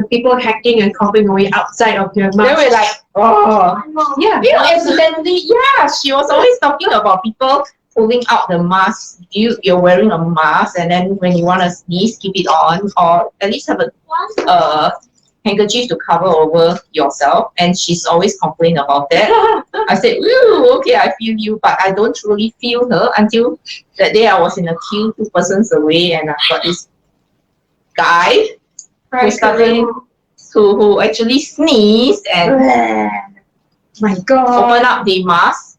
the people hacking and coughing away outside of their mask. They were like, oh, yeah. you know, accidentally, yeah, she was always talking about people pulling out the mask. You're wearing a mask, and then when you want to sneeze, keep it on, or at least have a handkerchief to cover over yourself. And she's always complaining about that. I said, ooh, okay, I feel you, but I don't truly feel her until that day I was in a queue 2 persons away, and I got this guy who started who actually sneezed and my God, opened up the mask,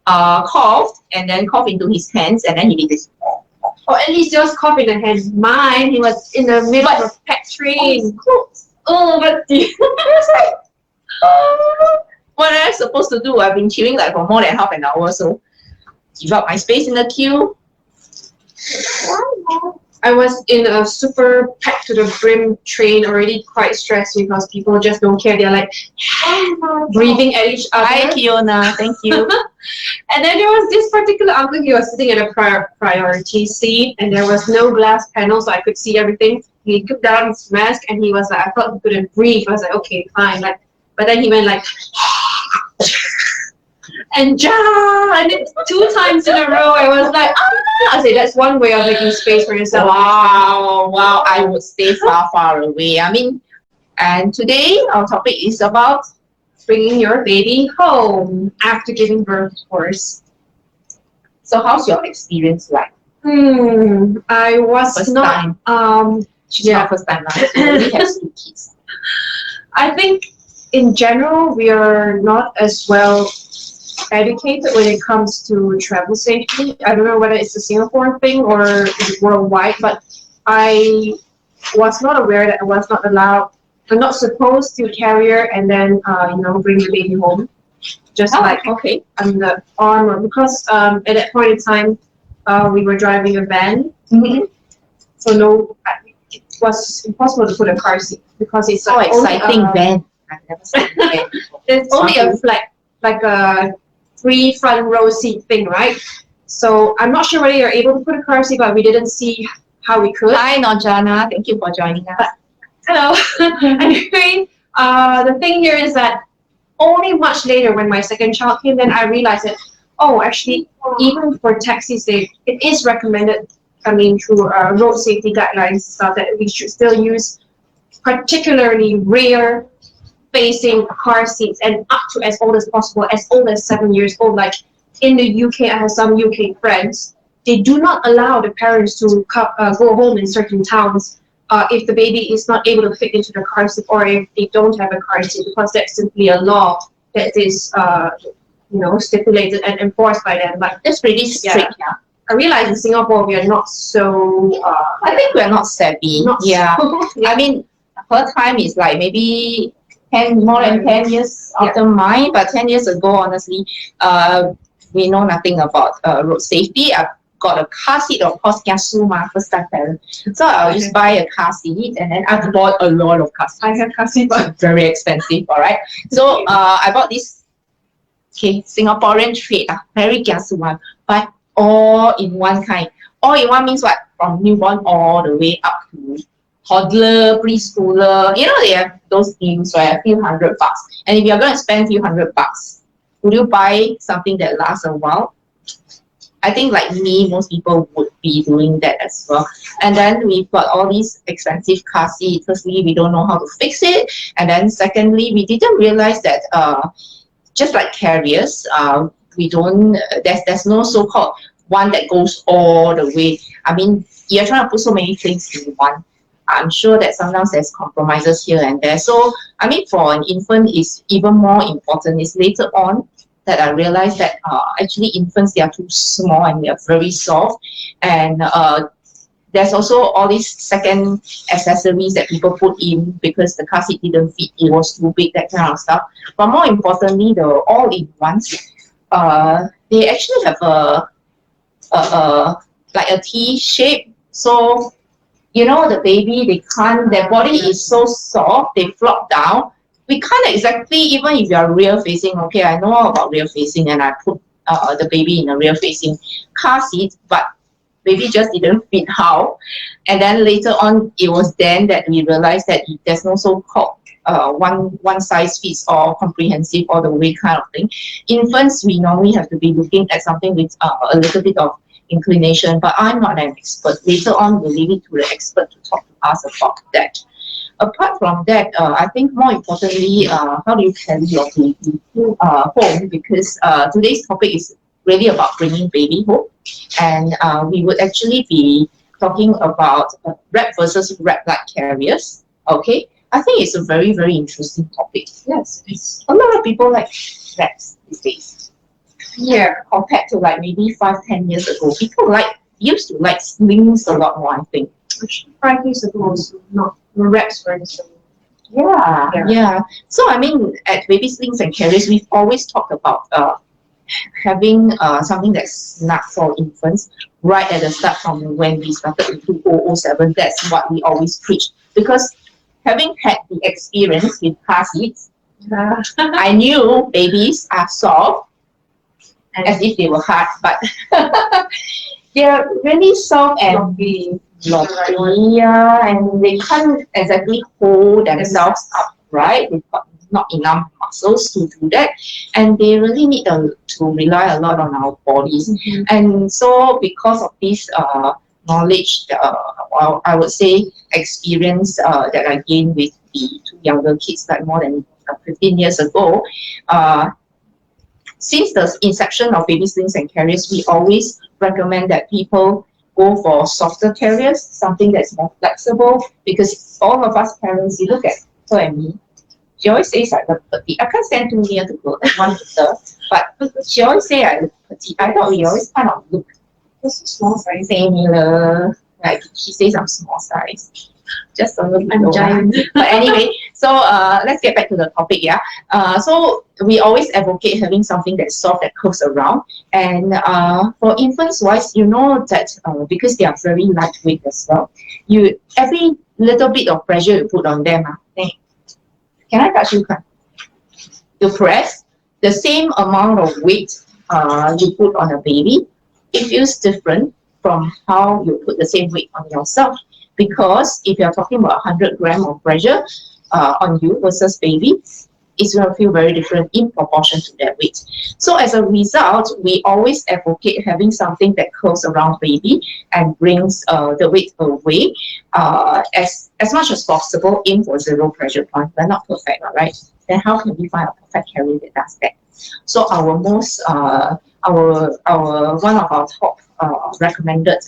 coughed, and then coughed into his hands, and then he did this. or at least just cough in the hands. Mine, he was in the middle of a packed train. Oh, but it's like, oh, what am I supposed to do? I've been queuing like for more than half an hour, so give up my space in the queue. I was in a super packed to the brim train, already quite stressed because people just don't care. They're like breathing at each other. Hi, Kiona. Thank you. And then there was this particular uncle. He was sitting in a priority seat, and there was no glass panel, so I could see everything. He took down his mask, and he was like, I thought he couldn't breathe. I was like, okay, fine. Like, but then he went like, and then 2 times in a row, I was like, I said, that's one way of making space for yourself. Wow, I would stay far away. I mean, and today our topic is about Bringing your baby home after giving birth, of course. So how's your experience like? I was First not. time. She's not first time, right? She already has 2 kids. I think in general we are not as well educated when it comes to travel safety. I don't know whether it's a Singapore thing or worldwide, but I was not aware that I was not allowed. I'm not supposed to carrier and then bring the baby home, just Okay. on the arm, because at that point in time we were driving a van, so it was impossible to put a car seat because it's so exciting van. I've never seen a van before. It's only a flat, like a 3 front row seat thing, right? So I'm not sure whether you're able to put a car seat, but we didn't see how we could. Hi, Norjana. Thank you for joining us. Hello. Anyway, the thing here is that only much later when my second child came, then I realized that, actually, even for taxis, it is recommended, through road safety guidelines, stuff that we should still use particularly rear facing car seats and up to as old as possible, as old as 7 years old. Like in the UK, I have some UK friends, they do not allow the parents to go home in certain towns if the baby is not able to fit into the car seat, or if they don't have a car seat, because that's simply a law that is stipulated and enforced by them. But that's pretty strict. Yeah. I realize in Singapore we are not so. I think we are not savvy. Yeah. I mean, her time is like maybe more than 10 years after mine, but 10 years ago, honestly, we know nothing about road safety. I've got a car seat, of course, first time parent. So I'll just buy a car seat, and then I've bought a lot of car seats. I have car seats, but very expensive, all right? So I bought this Singaporean trait, very kiasu one, but all in one kind. All in one means what? From newborn all the way up to toddler, preschooler. You know, they have those deals, right? A few $100. And if you're going to spend a few $100, would you buy something that lasts a while? I think like me, most people would be doing that as well. And then we've got all these expensive car seats. Firstly, we don't know how to fix it. And then secondly, we didn't realize that just like carriers, we don't, there's no so-called one that goes all the way. I mean, you're trying to put so many things in one. I'm sure that sometimes there's compromises here and there. So, I mean, for an infant, it's even more important. It's later on that I realized that actually infants, they are too small and they are very soft. And there's also all these second accessories that people put in because the car seat didn't fit, it was too big, that kind of stuff. But more importantly, the all-in-ones, they actually have like a T shape. So, you know, the baby, their body is so soft, they flop down. We can't exactly, even if you're rear facing, okay, I know about rear facing and I put the baby in a rear facing car seat, but Baby just didn't fit how. And then later on, it was then that we realized that there's no so-called one size fits all, comprehensive all the way kind of thing. Infants, we normally have to be looking at something with a little bit of inclination, but I'm not an expert. Later on, we'll leave it to the expert to talk to us about that. Apart from that, I think more importantly, how do you carry your baby home? Because today's topic is really about bringing baby home, and we would actually be talking about wrap versus wrap-like carriers. Okay, I think it's a very, very interesting topic. Yes, it's A lot of people like wraps these days. yeah. Compared to like maybe 5-10 years ago, people used to like slings a lot more, I think. 5 years ago, was not the wraps were the same. Yeah. So I mean, at Baby Slings and Carriers, we've always talked about having something that's snug for infants right at the start from when we started in 2007. That's what we always preach, because having had the experience with car seats, I knew babies are soft as if they were hard, but they're really soft and floppy, and they can't exactly hold themselves upright. They've got not enough muscles to do that, and they really need to rely a lot on our bodies. And so because of this knowledge, well, I would say experience that I gained with the two younger kids, like more than 15 years ago, since the inception of Baby Slings and Carriers, we always recommend that people go for softer carriers, something that's more flexible, because all of us parents, you look at her and me, she always says I look petite. I can't stand too near to go one meter, but she always say I look petite. I thought we always kind of look small size. similar. Like she says I'm small size. Just a little bit I'm lower. giant. But anyway, so let's get back to the topic, yeah. So we always advocate having something that's soft, that curves around. And for infants wise, you know that because they are very lightweight as well, every little bit of pressure you put on them, can I touch you? You press the same amount of weight you put on a baby, it feels different from how you put the same weight on yourself. Because if you're talking about 100 grams of pressure on you versus baby, it's going to feel very different in proportion to that weight. So as a result, we always advocate having something that curls around baby and brings the weight away as much as possible. Aim for zero pressure point. We're not perfect, right? Then how can we find a perfect carrier that does that? So our most one of our top recommended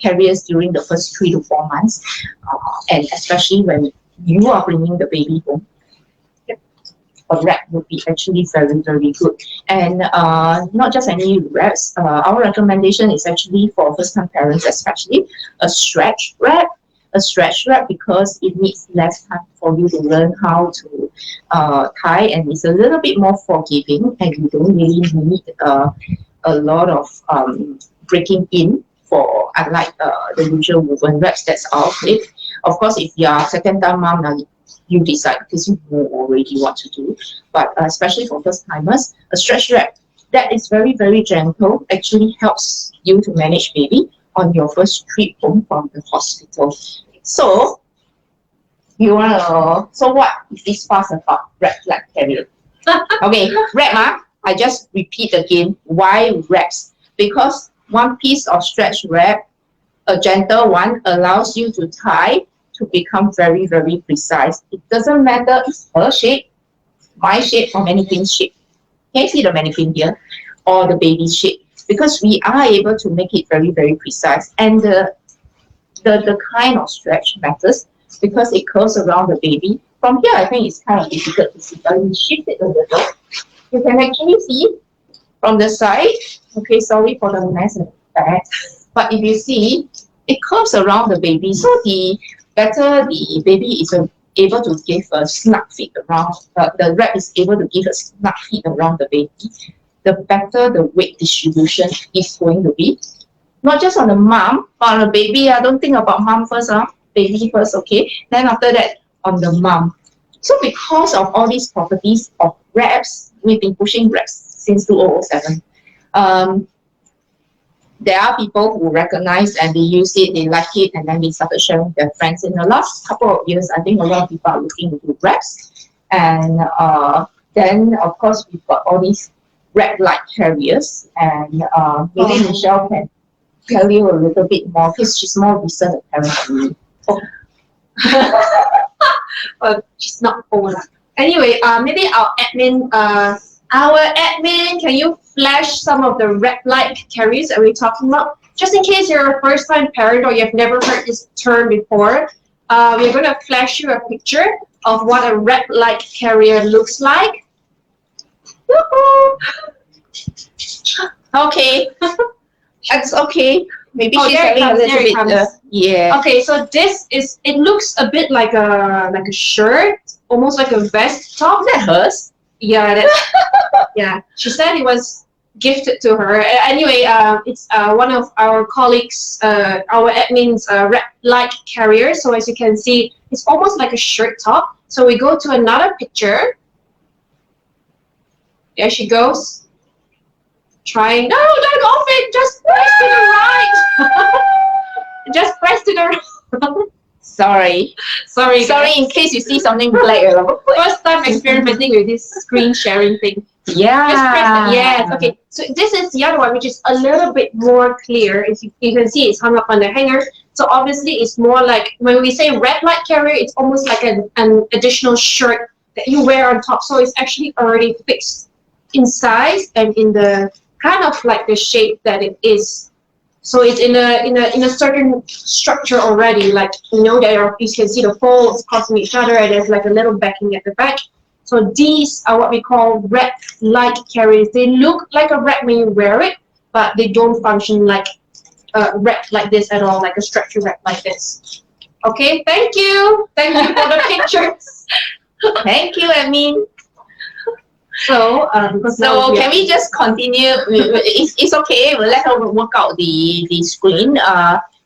carriers during the first 3 to 4 months, and especially when you are bringing the baby home, a wrap would be actually very, very good. And not just any wraps, our recommendation is actually for first-time parents, especially a stretch wrap. A stretch wrap, because it needs less time for you to learn how to tie, and it's a little bit more forgiving, and you don't really need a lot of breaking in for, unlike the usual woven wraps that's out of it. Of course, if you are second-time mom, now you decide, because you know already what to do. But especially for first-timers, a stretch wrap that is very, very gentle actually helps you to manage baby on your first trip home from the hospital. So so what is this fuss about wrap-like carrier? Okay, wrap, I just repeat again, why wraps? Because one piece of stretch wrap, a gentle one, allows you to tie to become very, very precise. It doesn't matter it's her shape, my shape, or mannequin's shape. Can you see the mannequin here? Or the baby's shape? Because we are able to make it very, very precise. And the kind of stretch matters because it curves around the baby. From here, I think it's kind of difficult to see, but we shift it a little. You can actually see from the side. Okay, sorry for the mess in the back. But if you see, it curves around the baby. So the better the baby is able to give a snug fit around, the wrap is able to give a snug fit around the baby, the better the weight distribution is going to be. Not just on the mom, but on the baby. Don't think about mom first, baby first, okay? Then after that, on the mom. So because of all these properties of wraps, we've been pushing wraps since 2007. there are people who recognize and they use it, they like it, and then they started sharing with their friends. In the last couple of years, I think a lot of people are looking into wraps. And then, of course, we've got all these wrap-like carriers. And maybe Michelle can tell you a little bit more because she's more recent apparently. Oh. But she's not old. Anyway, maybe our admin, can you flash some of the wrap-like carriers that we're talking about? Just in case you're a first-time parent or you've never heard this term before, we're going to flash you a picture of what a wrap-like carrier looks like. Okay, that's okay. Maybe Oh, she's there it having a comes, little there it bit. comes. Yeah. Okay, so it looks a bit like a shirt, almost like a vest top. Is that hers? Yeah, that's yeah. She said it was gifted to her. Anyway, it's one of our colleagues, our admin's wrap-like carrier. So as you can see, it's almost like a shirt top. So we go to another picture. There she goes. Trying. No, don't off it. Just press to the right. Just press to the right. Sorry. Sorry, Sorry, in case you see something black. First time experimenting with this screen sharing thing. Yeah. Just press it. Yes. Okay. So this is the other one, which is a little bit more clear. As you can see, it's hung up on the hanger. So obviously, it's more like when we say wrap-like carrier, it's almost like an additional shirt that you wear on top. So it's actually already fixed in size and in the kind of like the shape that it is. So it's in a certain structure already, like you know that you can see the folds crossing each other, and there's like a little backing at the back. So these are what we call wrap-like carriers. They look like a wrap when you wear it, but they don't function like a wrap like this at all, like a structure wrap like this. Okay, thank you for the pictures. Thank you, Admin. So So can we just continue? It's okay. We'll let her work out the screen.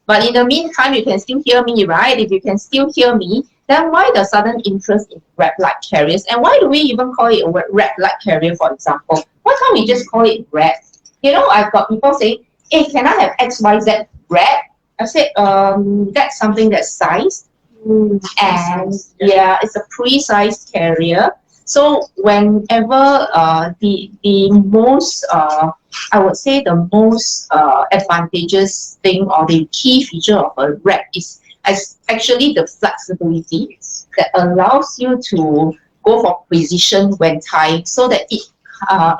But in the meantime, you can still hear me, right? If you can still hear me, then why the sudden interest in wrap-like carriers? And why do we even call it a wrap-like carrier, for example? Why can't we just call it wrap? You know, I've got people saying, hey, can I have XYZ wrap? I said, that's something that's sized. And yeah, it's a pre-sized carrier. So whenever the most I would say the most advantageous thing or the key feature of a wrap is actually the flexibility that allows you to go for precision when tying, so that it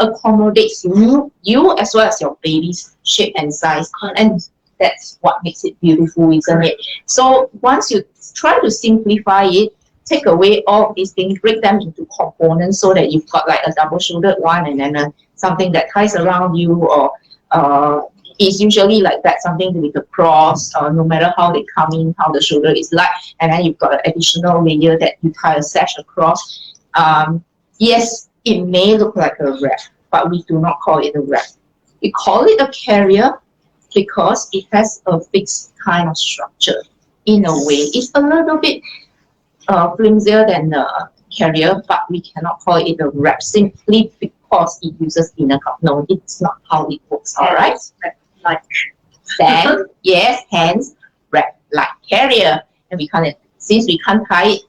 accommodates you as well as your baby's shape and size, and that's what makes it beautiful, isn't it? So once you try to simplify it, take away all these things, break them into components so that you've got like a double-shouldered one and then something that ties around you, or it's usually like that, something with a cross, no matter how they come in, how the shoulder is like, and then you've got an additional layer that you tie a sash across. Yes, it may look like a wrap, but we do not call it a wrap. We call it a carrier because it has a fixed kind of structure. In a way, it's a little bit flimsier than the carrier, but we cannot call it a wrap simply because it uses inner cup. No, it's not how it works. All right, like then yes, hence wrap like carrier, and we can't, since we can't tie it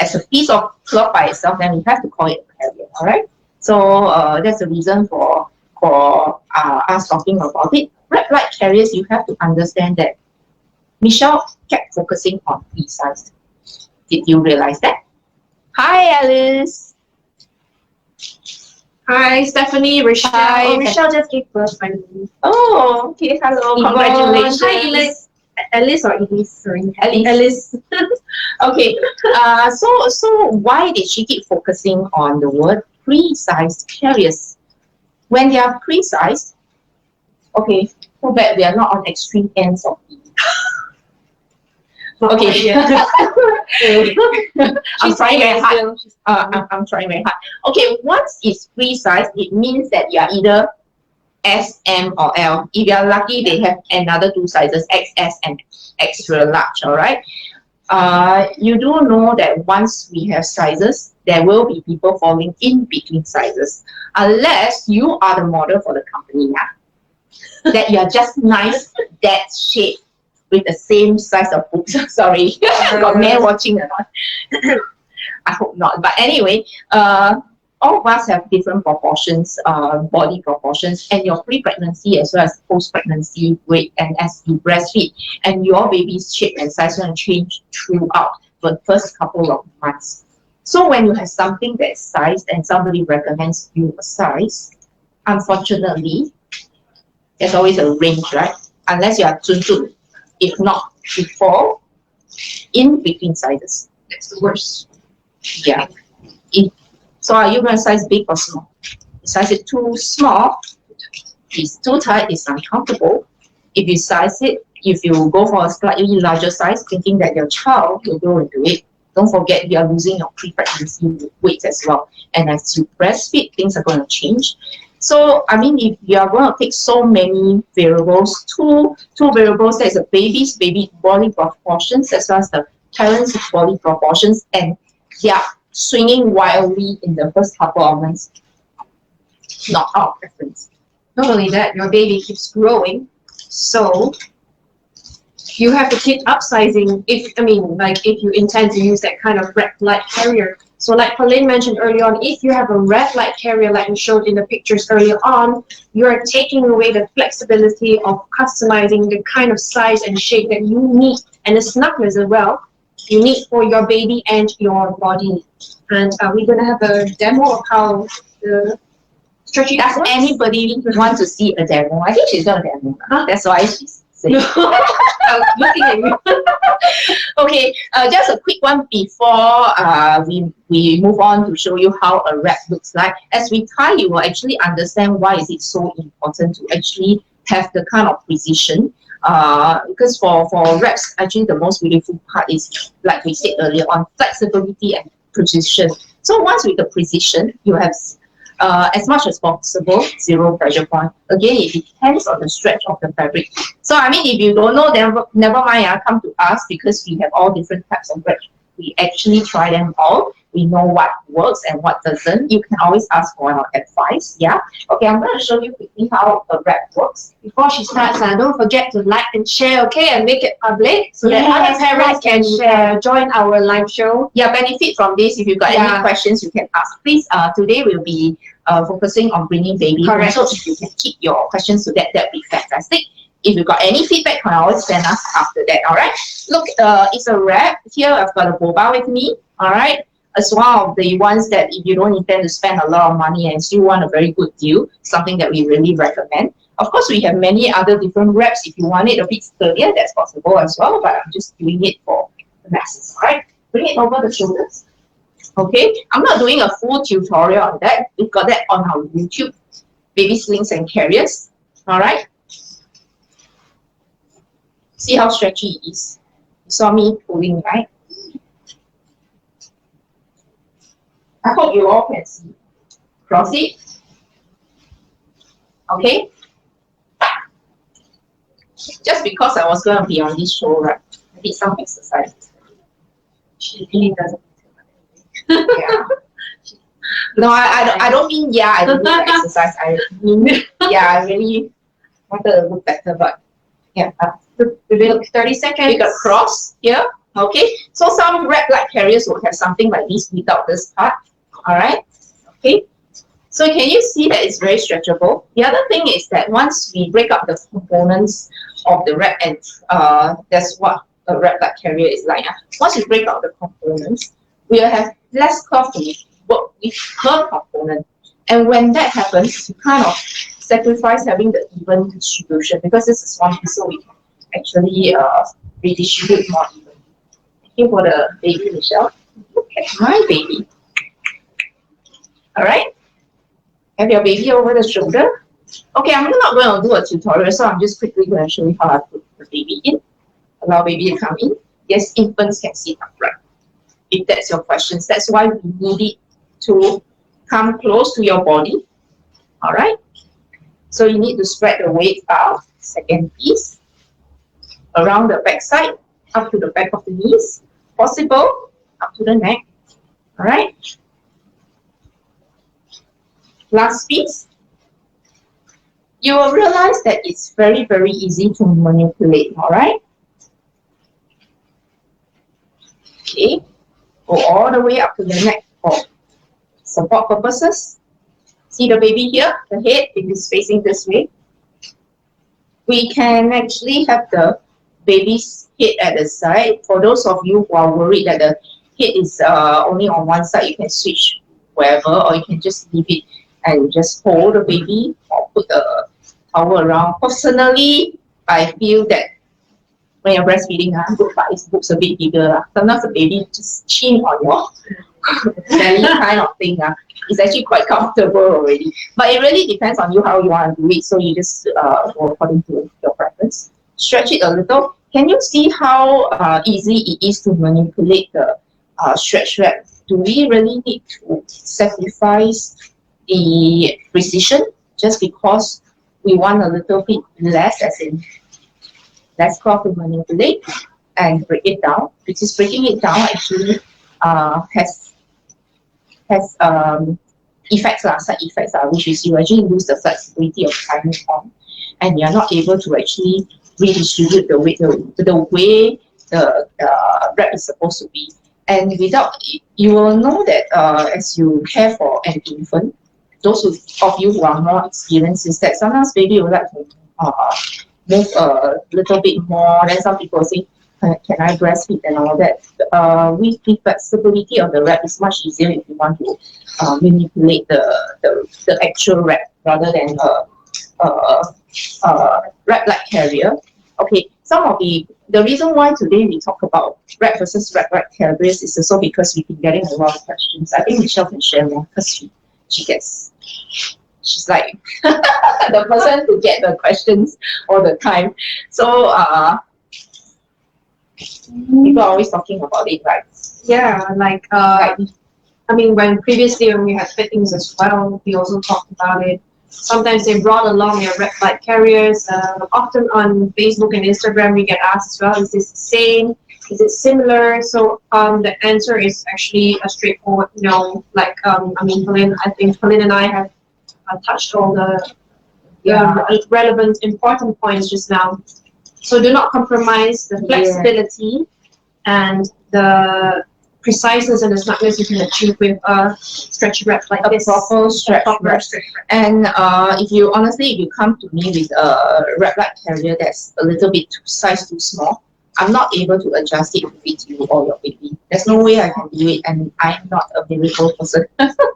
as a piece of cloth by itself, then we have to call it a carrier. All right, so that's the reason for us talking about it. Wrap like carriers, you have to understand that Michelle kept focusing on pre-sized. Did you realize that? Hi, Alice. hi, Stephanie, Rochelle. Hi. Oh, Rochelle just gave birth finally. Oh, okay. Hello. Yvonne. Congratulations. Hi, Elise. Alice or Elise? Sorry. Alice. Okay. So why did she keep focusing on the word pre-sized carriers? When they are pre-sized, okay, too bad we are not on extreme ends of the. Okay. I'm trying very hard. I'm trying very hard. Okay, once it's pre-sized, it means that you are either S, M, or L. If you are lucky, they have another two sizes, XS and extra large. All right. You do know that once we have sizes, there will be people falling in between sizes, unless you are the model for the company. that you're just nice that shape with the same size of boobs. Sorry, got men watching or not? I hope not. But anyway, all of us have different proportions, body proportions, and your pre-pregnancy as well as post-pregnancy weight, and as you breastfeed, and your baby's shape and size will change throughout the first couple of months. So when you have something that's sized and somebody recommends you a size, unfortunately, there's always a range, right? Unless you are zun. If not, you fall in between sizes. That's the worst. Yeah. So are you going to size big or small? You size it too small, it's too tight, it's uncomfortable. If you size it, if you go for a slightly larger size, thinking that your child will grow into it, don't forget you are losing your pre-pregnancy weight as well. And as you breastfeed, things are going to change. So, I mean, if you are going to take so many variables, two variables, that is the baby's body proportions as well as the parents' body proportions, and they are swinging wildly in the first couple of months. Not our preference. Not only that, your baby keeps growing, so you have to keep upsizing if you intend to use that kind of red light carrier. So like Pauline mentioned early on, if you have a red light carrier like we showed in the pictures earlier on, you're taking away the flexibility of customizing the kind of size and shape that you need, and the snugness as well, you need for your baby and your body. And we're going to have a demo of how the stretchy Does anybody want to see a demo? I think she's got a demo. That's why she's saying. I was looking at you. Okay, just a quick one before we move on to show you how a wrap looks like. As we tie, you will actually understand why is it so important to actually have the kind of precision. Because for wraps, actually the most beautiful part is, like we said earlier on, flexibility and precision. So once with the precision, you have as much as possible, zero pressure point. Again, it depends on the stretch of the fabric. So I mean, if you don't know, then never mind, come to us, because we have all different types of wraps. We actually try them all. We know what works and what doesn't. You can always ask for our advice. Yeah. Okay, I'm going to show you quickly how a wrap works. Before she starts, don't forget to like and share, okay, and make it public so that other parents can join our live show. Yeah, benefit from this. If you've got any questions, you can ask. Please, today we'll be focusing on bringing baby home. So if you can keep your questions to that would be fantastic. If you've got any feedback, you can always send us after that. All right. Look, it's a wrap. Here I've got a boba with me. All right. It's one of the ones that if you don't intend to spend a lot of money and still want a very good deal, something that we really recommend. Of course, we have many other different wraps. If you want it a bit sturdier, that's possible as well, but I'm just doing it for the masses. All right, bring it over the shoulders. Okay, I'm not doing a full tutorial on that. We've got that on our YouTube, Baby Slings and Carriers. All right. See how stretchy it is. You saw me pulling, right? I hope you all can see. Cross it. Okay. Just because I was going to be on this show, right? I did some exercise. She really doesn't. Yeah. No, I don't mean I don't do the exercise. I mean I really wanted to look better, but yeah. We look 30 seconds. We got cross here. Okay. So some wrap-like carriers will have something like this without this part. All right. Okay. So can you see that it's very stretchable? The other thing is that once we break up the components of the wrap, and that's what a wrap-like carrier is like. Once we break up the components, we'll have less cloth to work with per component. And when that happens, you kind of sacrifice having the even distribution, because this is one piece, so we can actually redistribute more even. Thank you for the baby, Michelle. Look at my baby. All right. Have your baby over the shoulder. Okay, I'm not going to do a tutorial, so I'm just quickly going to show you how I put the baby in. Allow baby to come in. Yes, infants can sit upright. If that's your questions, that's why we need it to come close to your body. All right. So you need to spread the weight out. Second piece. Around the back side, up to the back of the knees. Possible, up to the neck. All right. Last piece. you will realize that it's very, very easy to manipulate, all right? Okay, go all the way up to the neck for support purposes. See the baby here, the head, it is facing this way. We can actually have the baby's head at the side. For those of you who are worried that the head is only on one side, you can switch wherever, or you can just leave it and just hold the baby or put the towel around. Personally, I feel that when you're breastfeeding, good boobs a bit bigger. Sometimes the baby just chin on your belly kind of thing. It's actually quite comfortable already. But it really depends on you how you want to do it. So you just go according to your preference. Stretch it a little. Can you see how easy it is to manipulate the stretch wrap? Do we really need to sacrifice the precision just because we want a little bit less, as in less cloth to manipulate and break it down? Because breaking it down actually has effects, side effects, which is you actually lose the flexibility of tying it on, and you're not able to actually redistribute the weight the way the wrap is supposed to be. And without, you will know that as you care for an infant, those of you who are more experienced, is that sometimes baby would like to move a little bit more. Then some people say, can I breastfeed and all that? With the flexibility of the wrap, it's much easier if you want to manipulate the actual wrap rather than wrap-like carrier. Okay, some of the reason why today we talk about wrap versus wrap-like carriers is also because we've been getting a lot of questions. I think Michelle can share more because she's like the person to get the questions all the time. So people are always talking about it, right? Yeah, like I mean, when we had fittings as well, we also talked about it. Sometimes they brought along their red light carriers. Often on Facebook and Instagram, we get asked as well, is this the same? Is it similar? So the answer is actually a straightforward no. Like, I think Pauline and I have touched all the relevant, important points just now. So do not compromise the flexibility and the preciseness and the snugness you can achieve with a stretchy wrap like this. Proper stretch wrap. And if you come to me with a wrap-like carrier that's a little bit size too small, I'm not able to adjust it to fit you or your baby. There's no way I can do it, and I'm not a miracle person.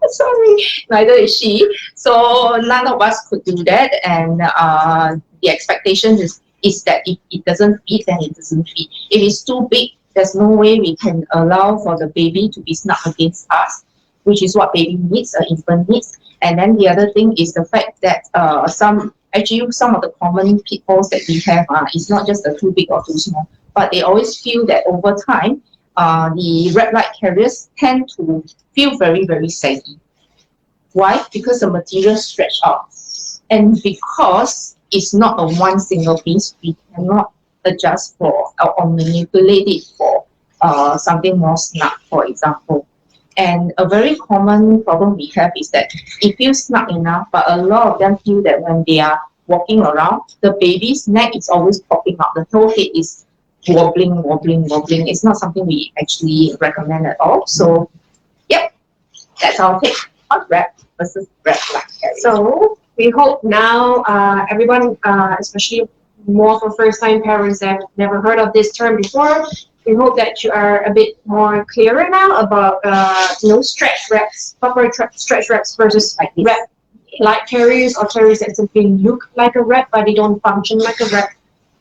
Sorry, neither is she. So none of us could do that, and the expectation is that if it doesn't fit, then it doesn't fit. If it's too big, there's no way we can allow for the baby to be snug against us, which is what baby needs, an infant needs. And then the other thing is the fact that some of the common pitfalls that we have is not just the too big or too small, but they always feel that over time, the wrap-like carriers tend to feel very, very saggy. Why? Because the material stretch out. And because it's not a one single piece, we cannot adjust for or manipulate it for something more snug, for example. And a very common problem we have is that it feels snug enough, but a lot of them feel that when they are walking around, the baby's neck is always popping out. The whole head is wobbling. It's not something we actually recommend at all. So, yep, that's our take on wrap versus wrap-like carrier. So we hope now everyone, especially more for first-time parents that have never heard of this term before, we hope that you are a bit more clearer now about stretch wraps, proper stretch wraps versus like wrap-like carriers or carriers that simply look like a wrap but they don't function like a wrap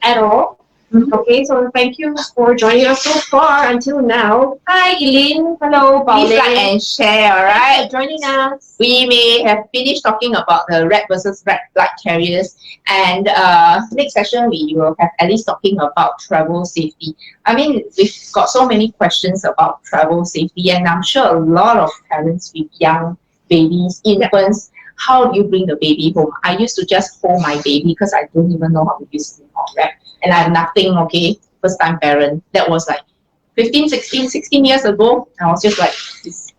at all. Mm-hmm. Okay, so thank you for joining us so far until now. Hi, Eileen. Hello, Pauline. Please like and share, alright? Thanks for joining us. We may have finished talking about the wrap versus wrap-like carriers, and next session we will have Elise talking about travel safety. I mean, we've got so many questions about travel safety, and I'm sure a lot of parents with young babies, infants, how do you bring the baby home? I used to just hold my baby because I don't even know how to use sling or wrap. And I have nothing, okay, first time parent. That was like 16 years ago. I was just like this.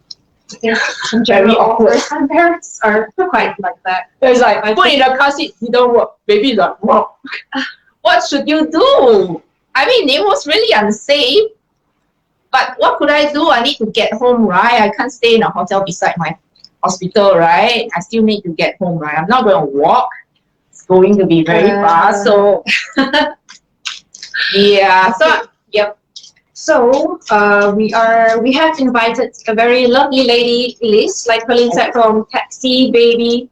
in Very general, awkward. some parents are quite like that. It's like, put in the car seat, it don't work. Baby is like, whoa. What should you do? I mean, it was really unsafe. But what could I do? I need to get home, right? I can't stay in a hotel beside my hospital, right? I still need to get home, right? I'm not going to walk. It's going to be very fast. So, yeah. So, yep. So we have invited a very lovely lady, Elise, like Colleen said, from Taxi Baby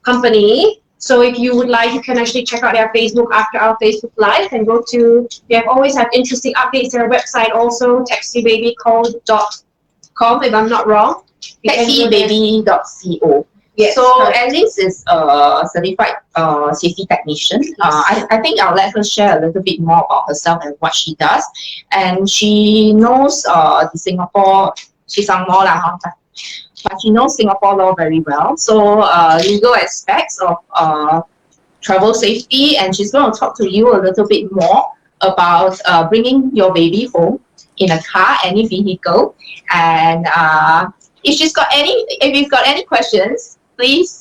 Company. So if you would like, you can actually check out their Facebook after our Facebook Live and go to, they have always have interesting updates. Their website also, taxibabycall.com, if I'm not wrong. Taxibaby.co. Yes, so correct. Alice is a certified safety technician. I think I'll let her share a little bit more about herself and what she does. And she knows the Singapore, she's ang mo lah, but she knows Singapore law very well. So legal aspects of travel safety, and she's going to talk to you a little bit more about bringing your baby home in a car, any vehicle, and if you've got any questions, please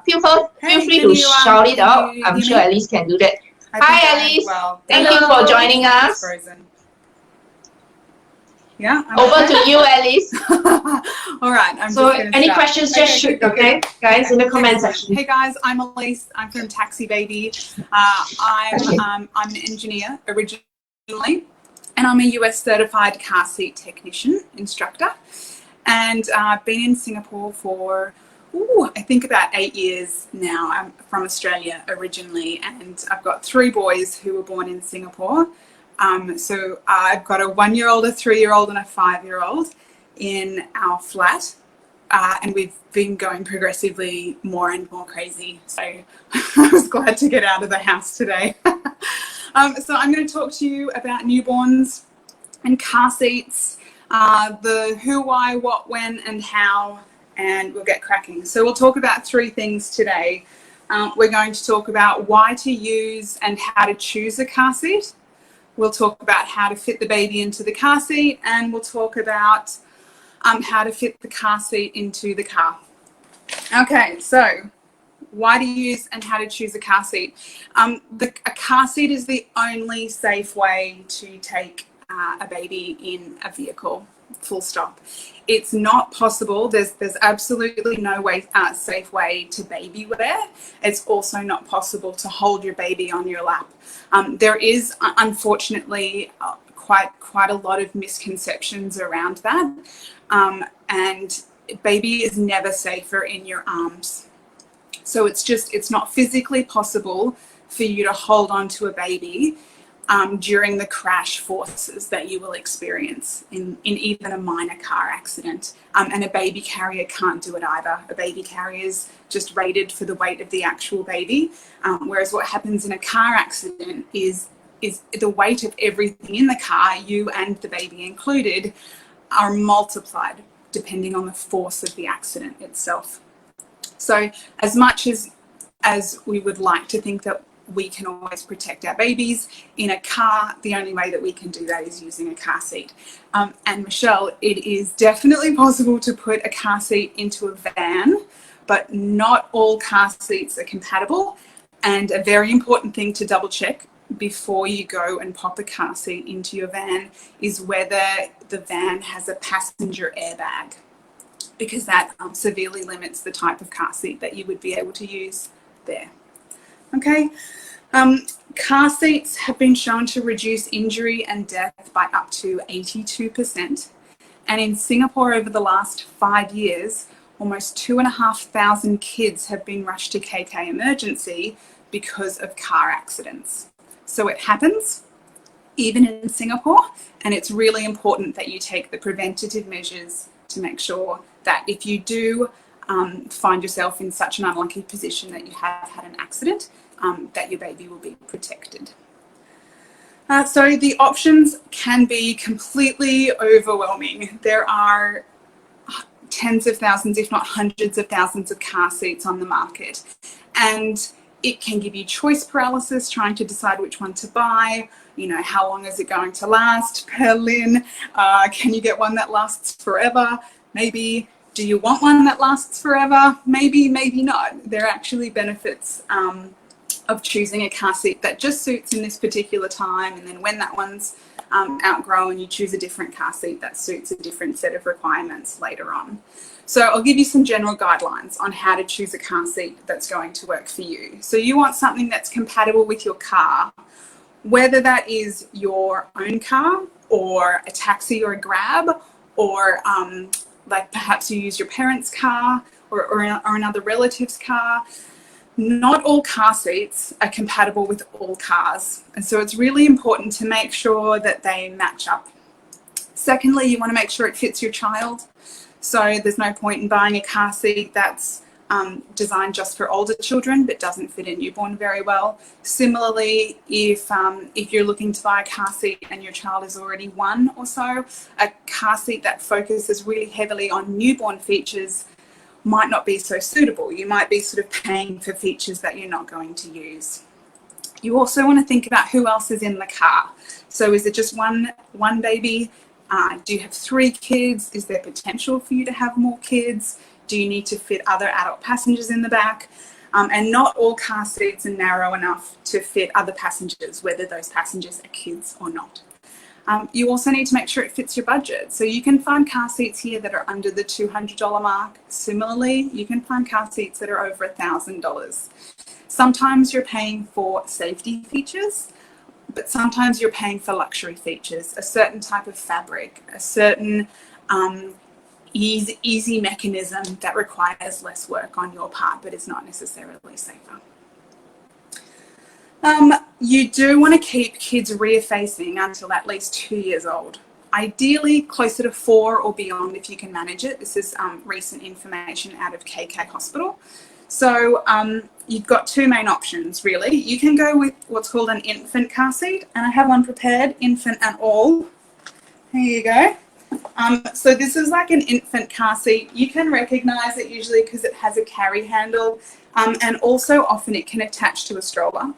feel free to shout it out. I'm sure Elise can do that. Hi, Elise. Well, thank you for joining us. Yeah. Over to you, Elise. All right. So any questions, just shoot, okay, guys, in the comment section. Hey guys, I'm Elise. I'm from Taxi Baby. I'm an engineer originally, and I'm a US certified car seat technician instructor. And I've been in Singapore for, I think about 8 years now. I'm from Australia originally, and I've got 3 boys who were born in Singapore. So I've got a 1-year-old, a 3-year-old, and a 5-year-old in our flat. And we've been going progressively more and more crazy. So I was glad to get out of the house today. So I'm going to talk to you about newborns and car seats, the who, why, what, when, and how, and we'll get cracking. So we'll talk about 3 things today. We're going to talk about why to use and how to choose a car seat. We'll talk about how to fit the baby into the car seat, and we'll talk about how to fit the car seat into the car. Okay, so why to use and how to choose a car seat. A car seat is the only safe way to take a baby in a vehicle, full stop. It's not possible. There's absolutely no safe way to baby wear. It's also not possible to hold your baby on your lap. There is, unfortunately, quite a lot of misconceptions around that. And baby is never safer in your arms. So it's not physically possible for you to hold on to a baby during the crash forces that you will experience in even a minor car accident. And a baby carrier can't do it either. A baby carrier is just rated for the weight of the actual baby. Whereas what happens in a car accident is the weight of everything in the car, you and the baby included, are multiplied depending on the force of the accident itself. So as much as we would like to think that we can always protect our babies in a car, the only way that we can do that is using a car seat. And Michelle, it is definitely possible to put a car seat into a van, but not all car seats are compatible. And a very important thing to double check before you go and pop a car seat into your van is whether the van has a passenger airbag, because that severely limits the type of car seat that you would be able to use there. Okay, car seats have been shown to reduce injury and death by up to 82%. And in Singapore over the last 5 years, almost 2,500 kids have been rushed to KK emergency because of car accidents. So it happens, even in Singapore, and it's really important that you take the preventative measures to make sure that if you do find yourself in such an unlucky position that you have had an accident, that your baby will be protected. So the options can be completely overwhelming. There are tens of thousands, if not hundreds of thousands of car seats on the market. And it can give you choice paralysis, trying to decide which one to buy. You know, how long is it going to last per lin? Can you get one that lasts forever? Maybe, do you want one that lasts forever? Maybe, maybe not. There are actually benefits of choosing a car seat that just suits in this particular time, and then when that one's outgrown, you choose a different car seat that suits a different set of requirements later on. So I'll give you some general guidelines on how to choose a car seat that's going to work for you. So you want something that's compatible with your car, whether that is your own car or a taxi or a Grab, or like perhaps you use your parents' car or another relative's car. Not all car seats are compatible with all cars, and so it's really important to make sure that they match up. Secondly, you want to make sure it fits your child. So there's no point in buying a car seat that's designed just for older children but doesn't fit a newborn very well. Similarly, if you're looking to buy a car seat and your child is already 1 or so, a car seat that focuses really heavily on newborn features might not be so suitable. You might be sort of paying for features that you're not going to use. You also want to think about who else is in the car. So is it just one baby? Do you have 3 kids? Is there potential for you to have more kids? Do you need to fit other adult passengers in the back? And not all car seats are narrow enough to fit other passengers, whether those passengers are kids or not. You also need to make sure it fits your budget. So you can find car seats here that are under the $200 mark. Similarly, you can find car seats that are over $1,000. Sometimes you're paying for safety features, but sometimes you're paying for luxury features, a certain type of fabric, a certain easy mechanism that requires less work on your part, but is not necessarily safer. You do want to keep kids rear facing until at least 2 years old. Ideally closer to 4 or beyond if you can manage it. This is recent information out of KK Hospital. So you've got 2 main options really. You can go with what's called an infant car seat, and I have one prepared, infant and all. Here you go. So this is like an infant car seat. You can recognize it usually because it has a carry handle, and also often it can attach to a stroller.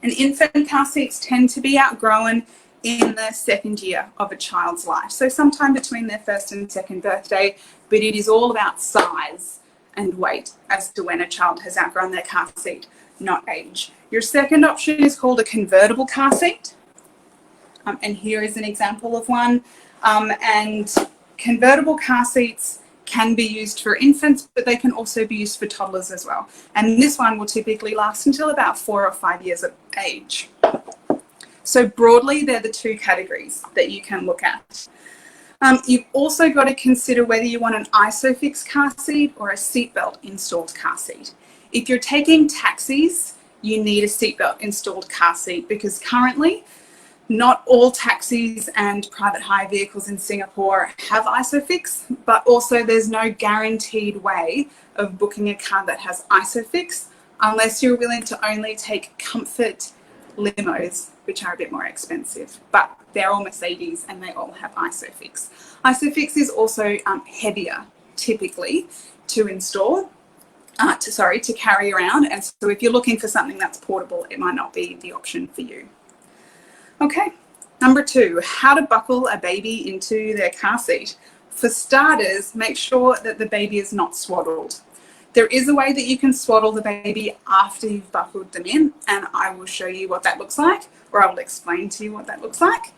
And infant car seats tend to be outgrown in the 2nd year of a child's life. So sometime between their 1st and 2nd birthday, but it is all about size and weight as to when a child has outgrown their car seat, not age. Your second option is called a convertible car seat. And here is an example of one. And convertible car seats can be used for infants, but they can also be used for toddlers as well. And this one will typically last until about 4 or 5 years of age. So broadly, they're the 2 categories that you can look at. You've also got to consider whether you want an ISOFIX car seat or a seatbelt installed car seat. If you're taking taxis, you need a seatbelt installed car seat because currently not all taxis and private hire vehicles in Singapore have ISOFIX, but also there's no guaranteed way of booking a car that has ISOFIX unless you're willing to only take comfort limos, which are a bit more expensive, but they're all Mercedes and they all have ISOFIX. ISOFIX is also heavier typically to install, to carry around, and so if you're looking for something that's portable, it might not be the option for you. Okay, number 2, how to buckle a baby into their car seat. For starters, make sure that the baby is not swaddled. There is a way that you can swaddle the baby after you've buckled them in, and I will show you what that looks like, or I will explain to you what that looks like.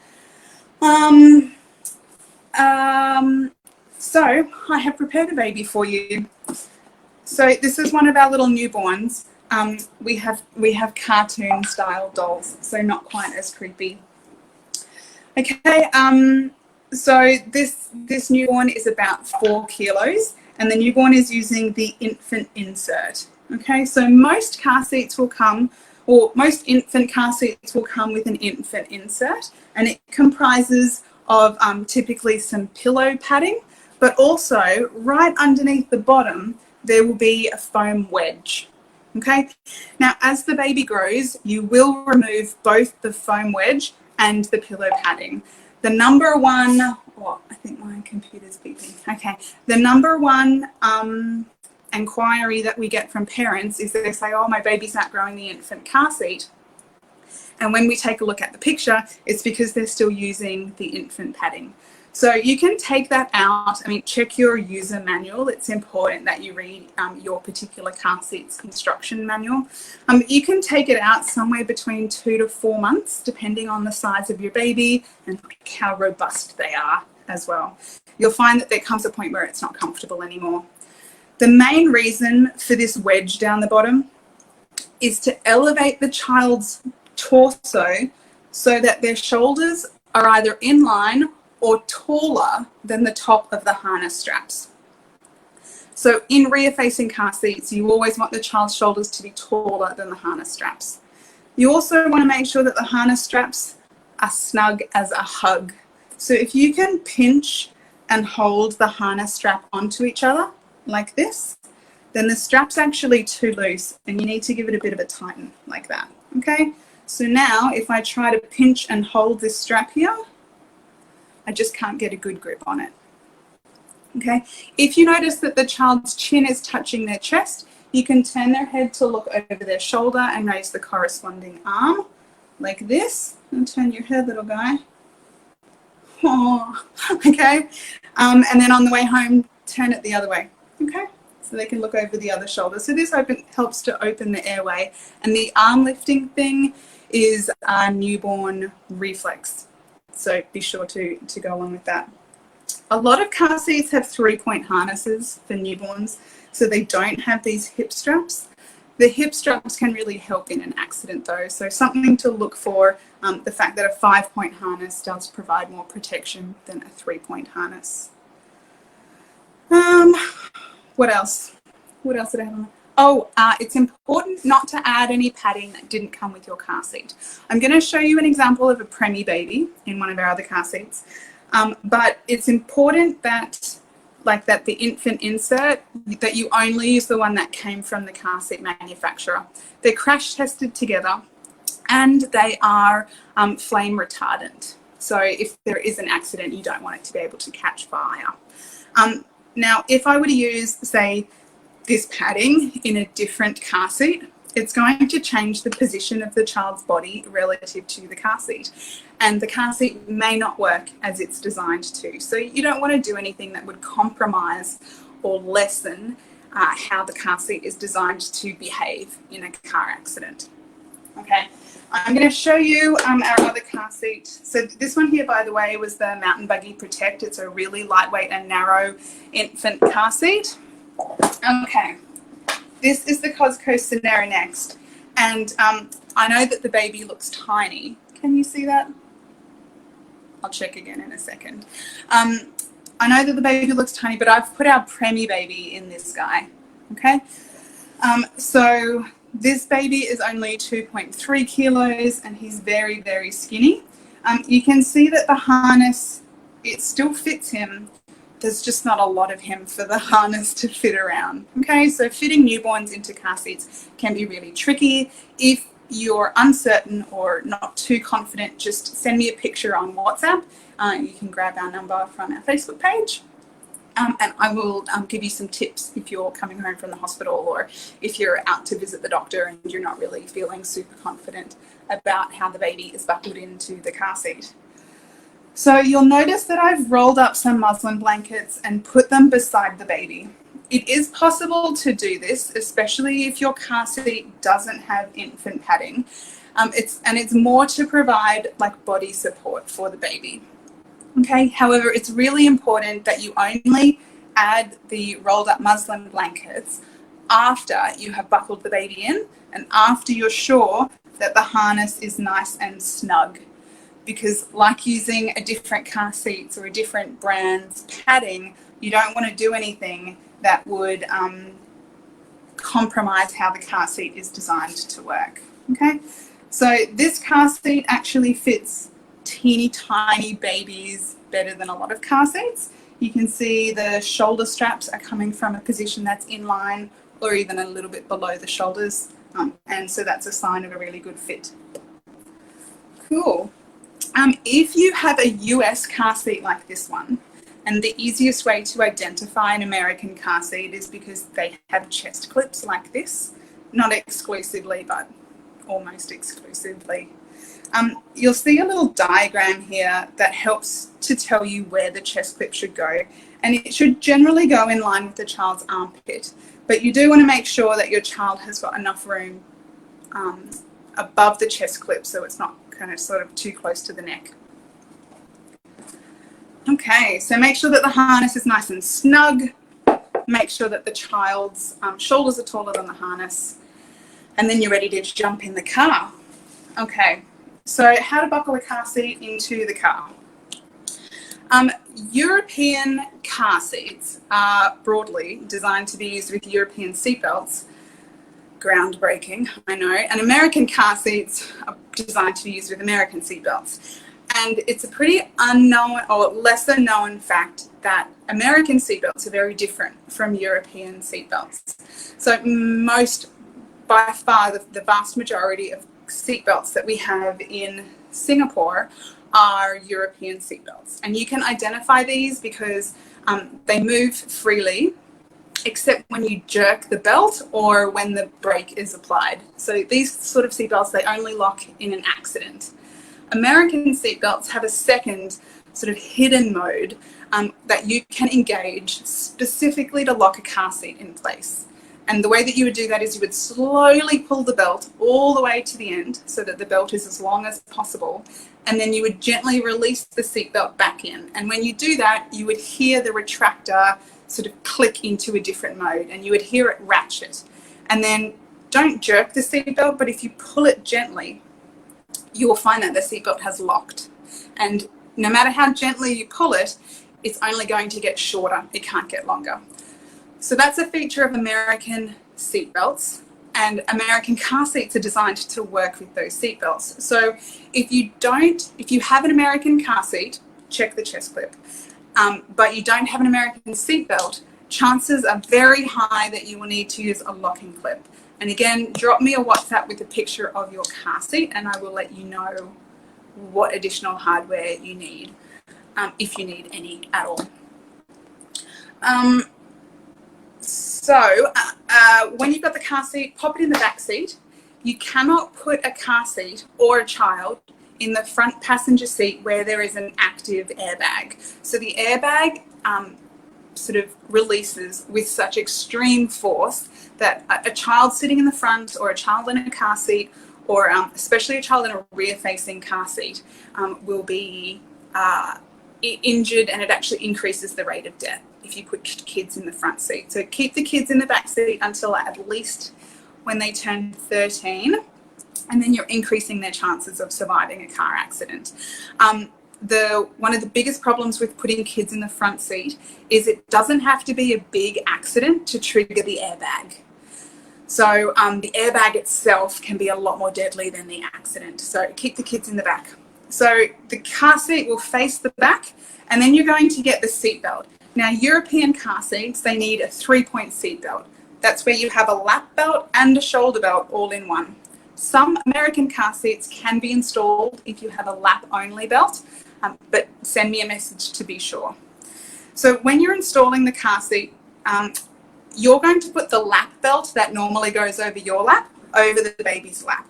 So I have prepared a baby for you. So this is one of our little newborns. We have cartoon style dolls, so not quite as creepy. Okay, so this newborn is about 4 kilos, and the newborn is using the infant insert. Okay, so most car seats will come, or most infant car seats will come with an infant insert, and it comprises of typically some pillow padding, but also right underneath the bottom there will be a foam wedge. Okay, now as the baby grows, you will remove both the foam wedge and the pillow padding. The number one, I think my computer's beeping. Okay, the number one inquiry that we get from parents is that they say, oh, my baby's outgrowing the infant car seat. And when we take a look at the picture, it's because they're still using the infant padding. So you can take that out. I mean, check your user manual. It's important that you read your particular car seat's instruction manual. You can take it out somewhere between 2 to 4 months, depending on the size of your baby and how robust they are as well. You'll find that there comes a point where it's not comfortable anymore. The main reason for this wedge down the bottom is to elevate the child's torso so that their shoulders are either in line or taller than the top of the harness straps. So in rear-facing car seats, you always want the child's shoulders to be taller than the harness straps. You also want to make sure that the harness straps are snug as a hug. So if you can pinch and hold the harness strap onto each other like this, then the strap's actually too loose and you need to give it a bit of a tighten like that, okay? So now if I try to pinch and hold this strap here, I just can't get a good grip on it. Okay, if you notice that the child's chin is touching their chest, you can turn their head to look over their shoulder and raise the corresponding arm like this. And turn your head, little guy. Oh, okay, and then on the way home, turn it the other way. Okay, so they can look over the other shoulder. So this helps to open the airway, and the arm lifting thing is a newborn reflex. So be sure to go along with that. A lot of car seats have 3-point harnesses for newborns, so they don't have these hip straps. The hip straps can really help in an accident though, so something to look for, the fact that a 5-point harness does provide more protection than a 3-point harness. What else? What else did I have on? Oh, it's important not to add any padding that didn't come with your car seat. I'm going to show you an example of a preemie baby in one of our other car seats, but it's important that, that the infant insert, that you only use the one that came from the car seat manufacturer. They're crash tested together and they are flame retardant. So if there is an accident, you don't want it to be able to catch fire. Now, if I were to use, say, this padding in a different car seat, it's going to change the position of the child's body relative to the car seat. And the car seat may not work as it's designed to. So you don't want to do anything that would compromise or lessen how the car seat is designed to behave in a car accident. Okay, I'm going to show you our other car seat. So this one here, by the way, was the Mountain Buggy Protect. It's a really lightweight and narrow infant car seat. Okay, this is the Cosco Sonera next. And I know that the baby looks tiny. Can you see that? I'll check again in a second. I know that the baby looks tiny, but I've put our preemie baby in this guy, okay? So this baby is only 2.3 kilos and he's very, very skinny. You can see that the harness, it still fits him. There's just not a lot of him for the harness to fit around. Okay, so fitting newborns into car seats can be really tricky. If you're uncertain or not too confident, just send me a picture on WhatsApp. You can grab our number from our Facebook page. And I will give you some tips if you're coming home from the hospital or if you're out to visit the doctor and you're not really feeling super confident about how the baby is buckled into the car seat. So you'll notice that I've rolled up some muslin blankets and put them beside the baby. It is possible to do this, especially if your car seat doesn't have infant padding. It's more to provide body support for the baby. Okay, however, it's really important that you only add the rolled up muslin blankets after you have buckled the baby in and after you're sure that the harness is nice and snug. Because like using a different car seats or a different brand's padding, you don't want to do anything that would compromise how the car seat is designed to work. Okay, so this car seat actually fits teeny tiny babies better than a lot of car seats. You can see the shoulder straps are coming from a position that's in line or even a little bit below the shoulders, and so that's a sign of a really good fit. Cool. If you have a US car seat like this one, and the easiest way to identify an American car seat is because they have chest clips like this, not exclusively, but almost exclusively. You'll see a little diagram here that helps to tell you where the chest clip should go. And it should generally go in line with the child's armpit. But you do want to make sure that your child has got enough room above the chest clip so it's not kind of sort of too close to the neck. Okay, so make sure that the harness is nice and snug. Make sure that the child's shoulders are taller than the harness. And then you're ready to jump in the car. Okay, so how to buckle a car seat into the car. European car seats are broadly designed to be used with European seatbelts. Groundbreaking, I know. And American car seats are designed to be used with American seatbelts. And it's a pretty unknown or lesser known fact that American seatbelts are very different from European seatbelts. So by far, the vast majority of seatbelts that we have in Singapore are European seatbelts. And you can identify these because they move freely, except when you jerk the belt or when the brake is applied. So these sort of seatbelts, they only lock in an accident. American seatbelts have a second sort of hidden mode that you can engage specifically to lock a car seat in place. And the way that you would do that is you would slowly pull the belt all the way to the end so that the belt is as long as possible. And then you would gently release the seatbelt back in. And when you do that, you would hear the retractor sort of click into a different mode and you would hear it ratchet. And then don't jerk the seatbelt, but if you pull it gently, you will find that the seatbelt has locked. And no matter how gently you pull it, it's only going to get shorter. It can't get longer. So that's a feature of American seatbelts, and American car seats are designed to work with those seatbelts. So if you have an American car seat, check the chest clip, but you don't have an American seatbelt, chances are very high that you will need to use a locking clip. And again, drop me a WhatsApp with a picture of your car seat and I will let you know what additional hardware you need, if you need any at all. When you've got the car seat, pop it in the back seat. You cannot put a car seat or a child in the front passenger seat where there is an active airbag. So the airbag sort of releases with such extreme force that a child sitting in the front or a child in a car seat or especially a child in a rear-facing car seat will be injured, and it actually increases the rate of death if you put kids in the front seat. So keep the kids in the back seat until at least when they turn 13, and then you're increasing their chances of surviving a car accident. One of the biggest problems with putting kids in the front seat is it doesn't have to be a big accident to trigger the airbag. So the airbag itself can be a lot more deadly than the accident. So keep the kids in the back. So the car seat will face the back, and then you're going to get the seat belt. Now, European car seats, they need a 3-point seat belt. That's where you have a lap belt and a shoulder belt all in one. Some American car seats can be installed if you have a lap-only belt, but send me a message to be sure. So when you're installing the car seat, you're going to put the lap belt that normally goes over your lap over the baby's lap,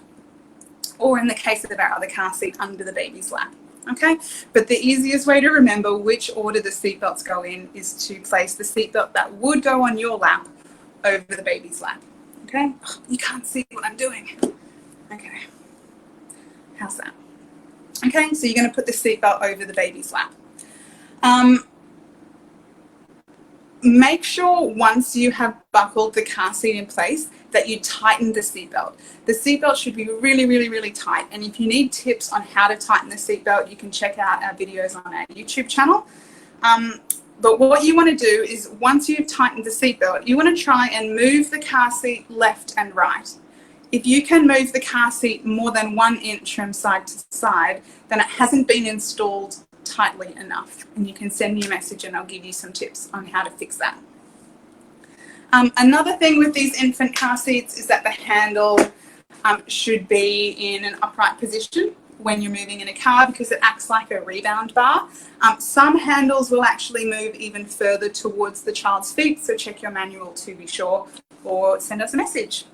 or in the case of our other car seat, under the baby's lap. Okay, but the easiest way to remember which order the seatbelts go in is to place the seatbelt that would go on your lap over the baby's lap. Okay, you can't see what I'm doing. Okay, how's that? Okay, so you're going to put the seatbelt over the baby's lap. Make sure once you have buckled the car seat in place that you tighten the seatbelt. The seatbelt should be really, really, really tight. And if you need tips on how to tighten the seatbelt, you can check out our videos on our YouTube channel. But what you want to do is once you've tightened the seatbelt, you want to try and move the car seat left and right. If you can move the car seat more than 1 inch from side to side, then it hasn't been installed tightly enough, and you can send me a message and I'll give you some tips on how to fix that. Another thing with these infant car seats is that the handle should be in an upright position when you're moving in a car because it acts like a rebound bar. Some handles will actually move even further towards the child's feet, so check your manual to be sure or send us a message.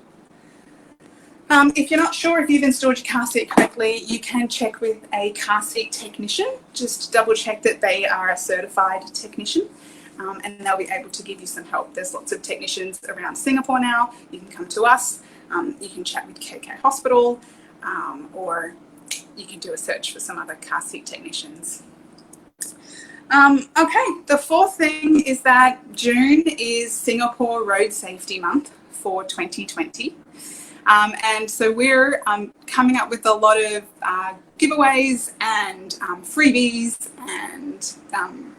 If you're not sure if you've installed your car seat correctly, you can check with a car seat technician, just to double check that they are a certified technician, and they'll be able to give you some help. There's lots of technicians around Singapore now. You can come to us, you can chat with KK Hospital, or you can do a search for some other car seat technicians. Okay, the fourth thing is that June is Singapore Road Safety Month for 2020. And so we're coming up with a lot of giveaways and freebies and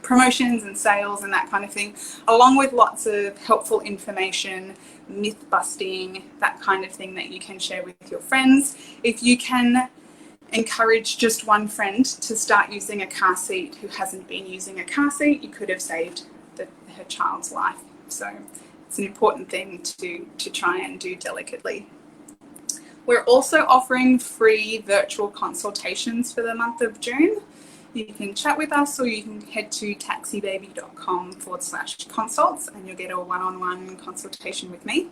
promotions and sales and that kind of thing, along with lots of helpful information, myth busting, that kind of thing that you can share with your friends. If you can encourage just one friend to start using a car seat who hasn't been using a car seat, you could have saved her child's life. So it's an important thing to try and do delicately. We're also offering free virtual consultations for the month of June. You can chat with us, or you can head to taxibaby.com/consults and you'll get a one-on-one consultation with me.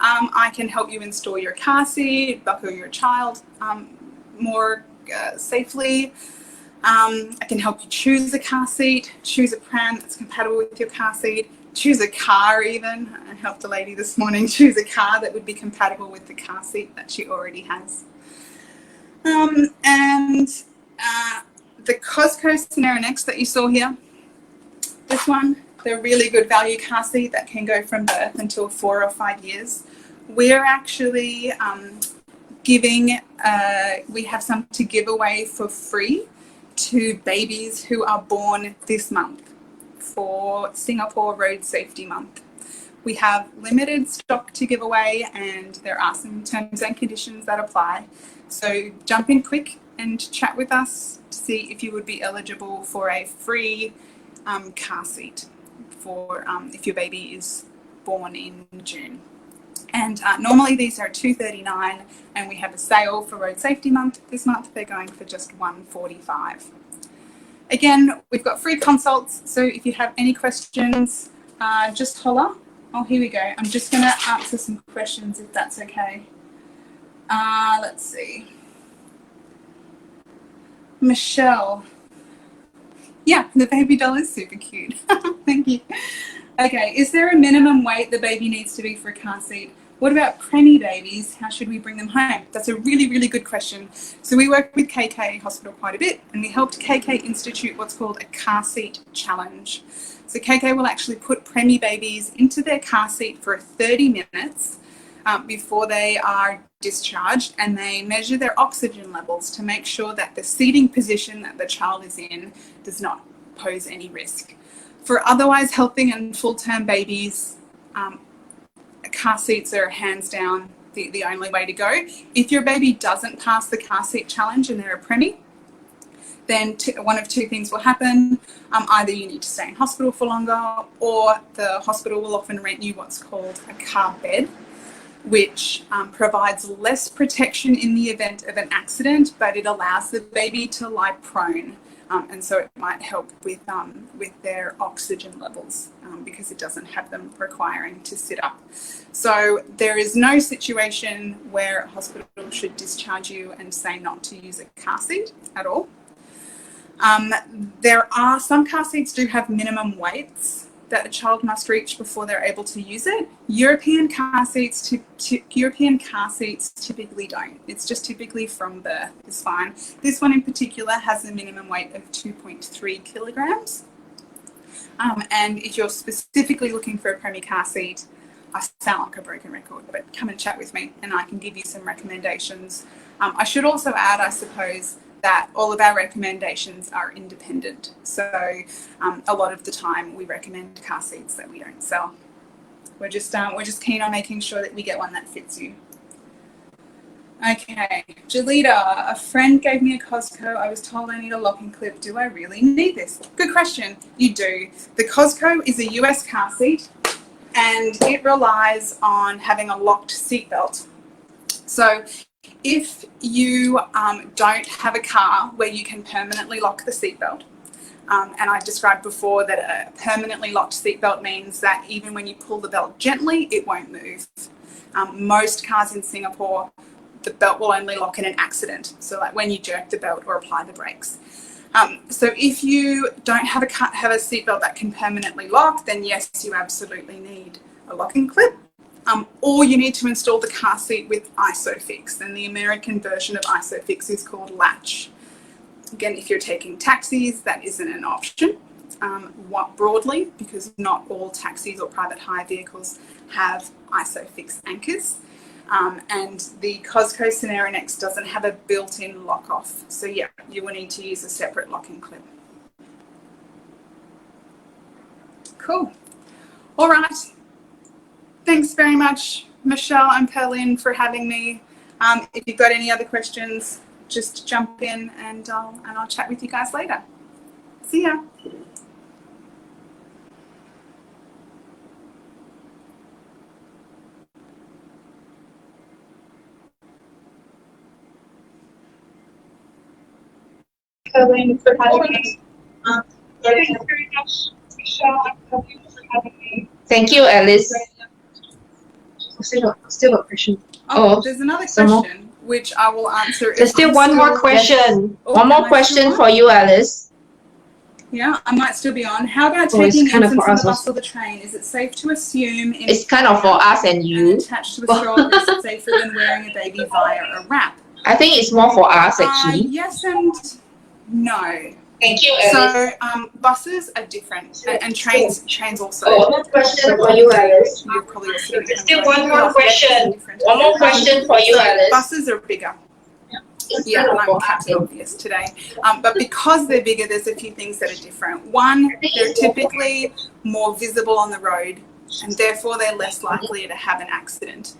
I can help you install your car seat, buckle your child more safely. I can help you choose a car seat, choose a pram that's compatible with your car seat, choose a car even. I helped a lady this morning choose a car that would be compatible with the car seat that she already has. The Cosco Scenario that you saw here, this one, the really good value car seat that can go from birth until 4 or 5 years. We're actually giving, we have some to give away for free to babies who are born this month for Singapore Road Safety Month. We have limited stock to give away, and there are some terms and conditions that apply. So jump in quick and chat with us to see if you would be eligible for a free car seat for if your baby is born in June. And normally these are $239, and we have a sale for Road Safety Month. This month they're going for just $145. Again, we've got free consults, so if you have any questions, just holler. Oh, here we go. I'm just going to answer some questions if that's okay. Let's see. Michelle. Yeah, the baby doll is super cute. Thank you. Okay, is there a minimum weight the baby needs to be for a car seat? What about preemie babies? How should we bring them home? That's a really, really good question. So we work with KK Hospital quite a bit, and we helped KK institute what's called a car seat challenge. So KK will actually put preemie babies into their car seat for 30 minutes before they are discharged, and they measure their oxygen levels to make sure that the seating position that the child is in does not pose any risk. For otherwise healthy and full-term babies, car seats are hands down the only way to go. If your baby doesn't pass the car seat challenge and they're a preemie, then one of two things will happen. Either you need to stay in hospital for longer, or the hospital will often rent you what's called a car bed, which provides less protection in the event of an accident, but it allows the baby to lie prone. And so it might help with their oxygen levels because it doesn't have them requiring to sit up. So there is no situation where a hospital should discharge you and say not to use a car seat at all. There are some car seats do have minimum weights that a child must reach before they're able to use it. European car seats typically don't. It's just typically from birth is fine. This one in particular has a minimum weight of 2.3 kilograms. And if you're specifically looking for a preemie car seat, I sound like a broken record, but come and chat with me and I can give you some recommendations. I should also add, I suppose, that all of our recommendations are independent. So a lot of the time we recommend car seats that we don't sell. We're just keen on making sure that we get one that fits you. Okay, Jalita, a friend gave me a Cosco. I was told I need a locking clip. Do I really need this? Good question. You do. The Cosco is a US car seat, and it relies on having a locked seatbelt. So if you don't have a car where you can permanently lock the seatbelt, and I described before that a permanently locked seatbelt means that even when you pull the belt gently, it won't move. Most cars in Singapore the belt will only lock in an accident. So like when you jerk the belt or apply the brakes. So if you don't have a seatbelt that can permanently lock, then yes, you absolutely need a locking clip. Or you need to install the car seat with ISOFIX, and the American version of ISOFIX is called Latch. Again, if you're taking taxis, that isn't an option. Broadly, because not all taxis or private hire vehicles have ISOFIX anchors. And the Cosco Scenario Next doesn't have a built-in lock-off. So yeah, you will need to use a separate locking clip. Cool. All right. Thanks very much, Michelle and Perlin, for having me. If you've got any other questions, just jump in and I'll chat with you guys later. See ya. Perlin, for having me. Thank you very much, Michelle and Perlin, for having me. Thank you, Alice. Still got a question. Oh, there's another question which I will answer. There's still one more question. One more question for you, Alice. Yeah, I might still be on. How about it's taking kind of infants for on the us bus or the train? Is it safe to assume It's kind of for us and you. attached to a stroller is safer than wearing a baby via a wrap? I think it's more for us actually. Yes and no. Thank you, Alice. So buses are different, and trains also. One more question for you, Alice. You're probably also doing There's still one more question. One more question for you, Alice. Buses are bigger. Yeah, I'm Captain Obvious today. But because they're bigger, there's a few things that are different. One, they're typically more visible on the road, and therefore they're less likely to have an accident.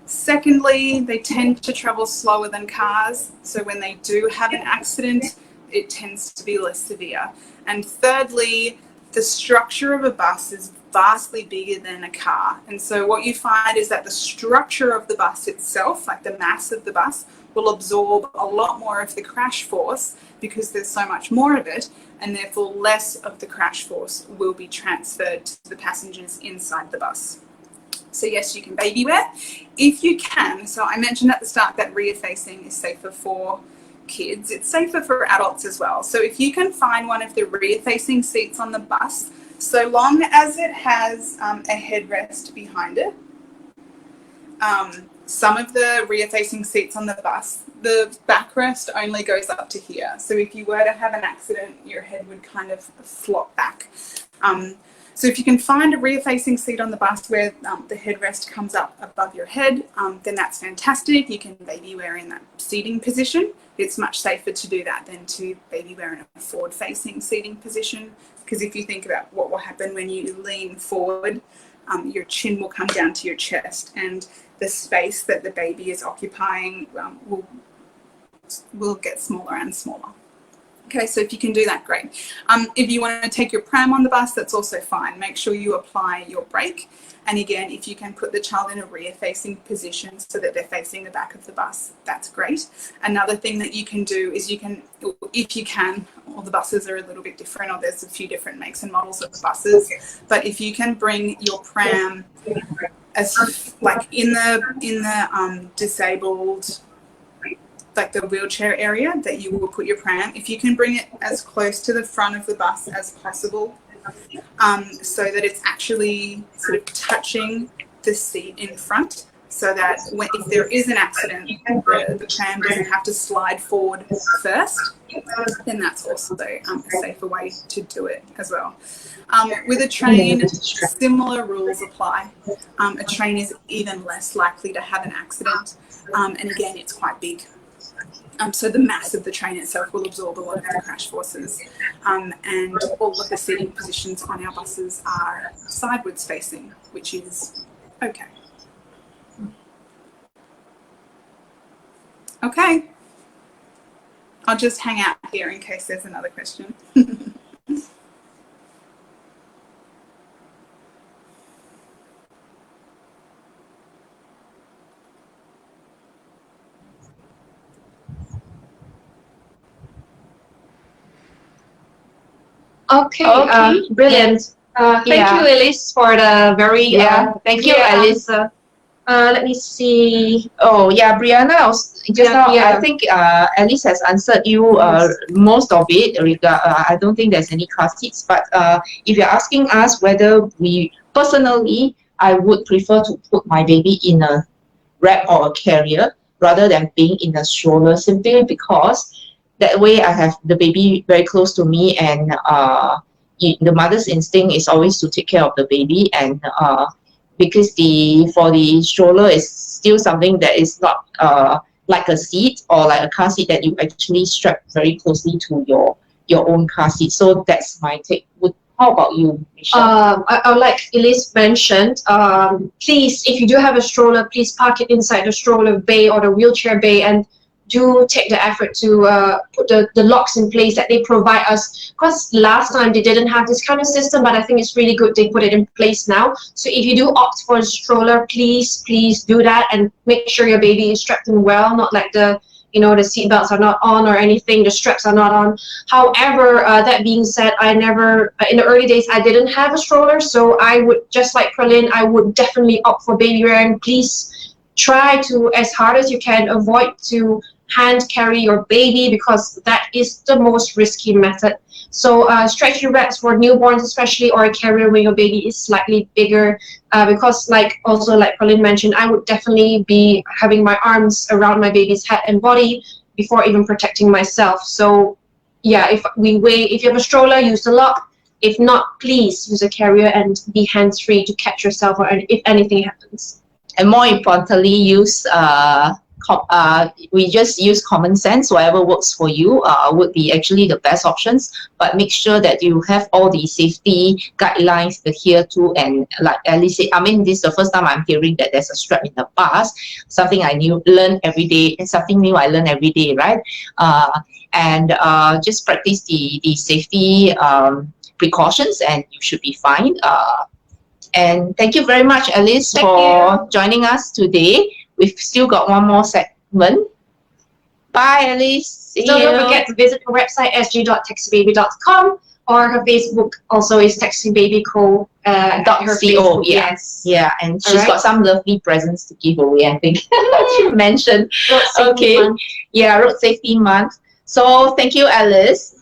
Secondly, they tend to travel slower than cars, so when they do have an accident, it tends to be less severe. And thirdly, the structure of a bus is vastly bigger than a car. And so what you find is that the structure of the bus itself, like the mass of the bus, will absorb a lot more of the crash force because there's so much more of it, and therefore less of the crash force will be transferred to the passengers inside the bus. So yes, you can baby wear if you can. So I mentioned at the start that rear facing is safer for kids. It's safer for adults as well. So if you can find one of the rear facing seats on the bus, so long as it has a headrest behind it. Some of the rear facing seats on the bus, the backrest only goes up to here. So if you were to have an accident, your head would kind of flop back. So if you can find a rear facing seat on the bus where the headrest comes up above your head, then that's fantastic. You can baby wear in that seating position. It's much safer to do that than to baby wear in a forward facing seating position. Because if you think about what will happen when you lean forward, your chin will come down to your chest, and the space that the baby is occupying will get smaller and smaller. Okay, so if you can do that, great. If you want to take your pram on the bus, that's also fine. Make sure you apply your brake. And again, if you can put the child in a rear-facing position so that they're facing the back of the bus, that's great. Another thing that you can do is you can, if you can, all the buses are a little bit different, or there's a few different makes and models of buses, but if you can bring your pram as like in the disabled, like the wheelchair area that you will put your pram, if you can bring it as close to the front of the bus as possible, so that it's actually sort of touching the seat in front, so that if there is an accident, the pram doesn't have to slide forward first, then that's also a safer way to do it as well. With a train, similar rules apply. A train is even less likely to have an accident, and again, it's quite big. So the mass of the train itself will absorb a lot of the crash forces, and all of the seating positions on our buses are sideways facing, which is okay. Okay, I'll just hang out here in case there's another question. Okay, brilliant. Thank you, Elise, for the very Thank you, clear Alice. answer. Let me see. Oh yeah, Brianna. Just now, Yeah. I think Alice has answered you Yes. most of it. I don't think there's any car seats, but if you're asking us whether we personally, I would prefer to put my baby in a wrap or a carrier rather than being in a stroller, simply because that way I have the baby very close to me, and the mother's instinct is always to take care of the baby, and because for the stroller is still something that is not like a seat or like a car seat that you actually strap very closely to your own car seat. So that's my take. How about you, Michelle? Like Elise mentioned, please, if you do have a stroller, please park it inside the stroller bay or the wheelchair bay, and do take the effort to put the locks in place that they provide us. Because last time they didn't have this kind of system, but I think it's really good they put it in place now. So if you do opt for a stroller, please do that, and make sure your baby is strapped in well, not like the seat belts are not on or anything, the straps are not on. However, that being said, I never, in the early days, I didn't have a stroller, so I would, just like Pralin, I would definitely opt for Babywearing. Please try to, as hard as you can, avoid to hand carry your baby, because that is the most risky method. So stretchy wraps for newborns especially, or a carrier when your baby is slightly bigger, because like Pauline mentioned, I would definitely be having my arms around my baby's head and body before even protecting myself. So yeah, if you have a stroller, use the lock. If not, please use a carrier and be hands-free to catch yourself or if anything happens. And more importantly, we just use common sense. Whatever works for you would be actually the best options. But make sure that you have all the safety guidelines to adhere to. And like Alice said, I mean, this is the first time I'm hearing that there's a strap in the past. Something I learn every day, and something new I learn every day, right? And just practice the safety precautions, and you should be fine. And thank you very much, Alice, for joining us today. We've still got one more segment. Bye, Alice. See you. Don't forget to visit her website, sg.taxibaby.com, or her Facebook also is taxibabyco. .co. Yes. Yeah, and she's got some lovely presents to give away, I think. She mentioned. Okay. Yeah, Road Safety Month. So thank you, Alice.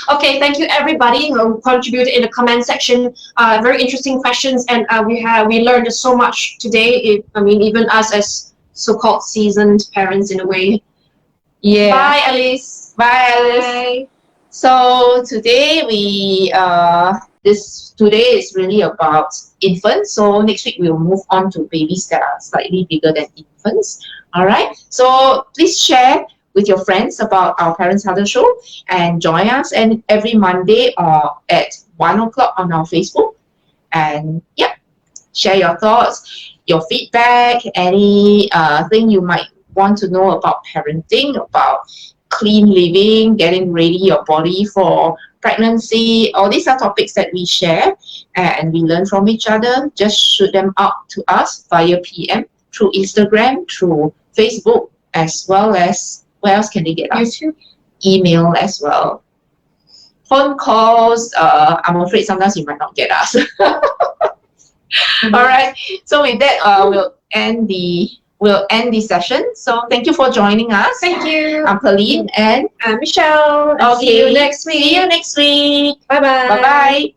Okay, thank you everybody who contributed in the comment section. Very interesting questions, and we learned so much today. Even us as so-called seasoned parents in a way. Yeah. Bye, Elise. Bye, Alice. Bye. So today today is really about infants. So next week we'll move on to babies that are slightly bigger than infants. All right. So please share with your friends about our Parents Huddle show, and join us and every Monday at 1 o'clock on our Facebook. And yeah, share your thoughts, your feedback, any thing you might want to know about parenting, about clean living, getting ready your body for pregnancy. All these are topics that we share and we learn from each other. Just shoot them out to us via PM, through Instagram, through Facebook, as well as where else can they get us? YouTube. Email as well. Phone calls, I'm afraid sometimes you might not get us. All right. So with that, we'll end the session. So thank you for joining us. Thank you. I'm Pauline and I'm Michelle. Okay. See you next week. See you next week. Bye bye. Bye bye.